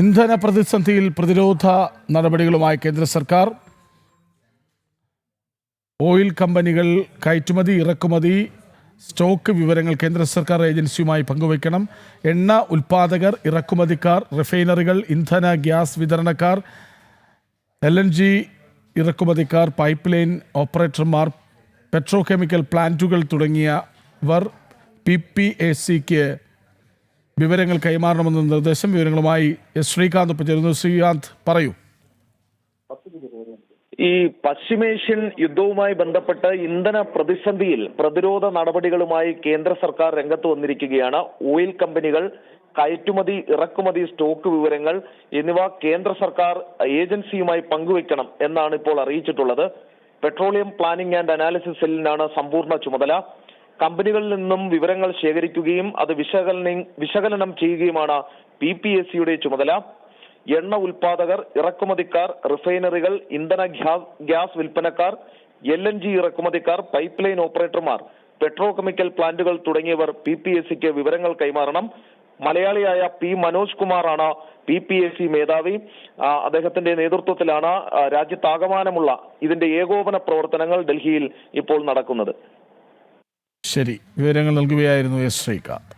ഇന്ധന പ്രതിസന്ധിയിൽ പ്രതിരോധ നടപടികളുമായി കേന്ദ്ര സർക്കാർ. ഓയിൽ കമ്പനികൾ കയറ്റുമതി ഇറക്കുമതി സ്റ്റോക്ക് വിവരങ്ങൾ കേന്ദ്ര സർക്കാർ ഏജൻസിയുമായി പങ്കുവയ്ക്കണം. എണ്ണ ഉൽപ്പാദകർ, ഇറക്കുമതിക്കാർ, റിഫൈനറികൾ, ഇന്ധന ഗ്യാസ് വിതരണക്കാർ, LNG ഇറക്കുമതിക്കാർ, പൈപ്പ് ലൈൻ ഓപ്പറേറ്റർമാർ, പെട്രോകെമിക്കൽ പ്ലാന്റുകൾ തുടങ്ങിയവർ PPACക്ക് വിവരങ്ങൾ കൈമാറണമെന്ന നിർദ്ദേശം. വിവരങ്ങളുമായി ശ്രീകാന്ത് ഒപ്പം ചേരുന്നു. ശ്രീകാന്ത്, പറയൂ. ഈ പശ്ചിമേഷ്യൻ യുദ്ധവുമായി ബന്ധപ്പെട്ട് ഇന്ധന പ്രതിസന്ധിയിൽ പ്രതിരോധ നടപടികളുമായി കേന്ദ്ര സർക്കാർ രംഗത്ത് വന്നിരിക്കുകയാണ്. ഓയിൽ കമ്പനികൾ കയറ്റുമതി ഇറക്കുമതി സ്റ്റോക്ക് വിവരങ്ങൾ എന്നിവ കേന്ദ്ര സർക്കാർ ഏജൻസിയുമായി പങ്കുവയ്ക്കണം എന്നാണ് ഇപ്പോൾ അറിയിച്ചിട്ടുള്ളത്. പെട്രോളിയം പ്ലാനിംഗ് ആൻഡ് അനാലിസിസ് സെല്ലിനാണ് സമ്പൂർണ്ണ ചുമതല. കമ്പനികളിൽ നിന്നും വിവരങ്ങൾ ശേഖരിക്കുകയും അത് വിശകലനം ചെയ്യുകയുമാണ് PPACയുടെ ചുമതല. എണ്ണ ഉൽപ്പാദകർ, ഇറക്കുമതിക്കാർ, റിഫൈനറികൾ, ഇന്ധന ഗ്യാസ് വിൽപ്പനക്കാർ, LNG ഇറക്കുമതിക്കാർ, പൈപ്പ് ലൈൻ ഓപ്പറേറ്റർമാർ, പെട്രോകെമിക്കൽ പ്ലാന്റുകൾ തുടങ്ങിയവർ PPACക്ക് വിവരങ്ങൾ കൈമാറണം. മലയാളിയായ P മനോജ് കുമാറാണ് PPAC മേധാവി. അദ്ദേഹത്തിന്റെ നേതൃത്വത്തിലാണ് രാജ്യത്താകമാനമുള്ള ഇതിന്റെ ഏകോപന പ്രവർത്തനങ്ങൾ ഡൽഹിയിൽ ഇപ്പോൾ നടക്കുന്നത്. ശരി, വിവരങ്ങൾ നൽകുകയായിരുന്നു ശ്രീകാന്ത്.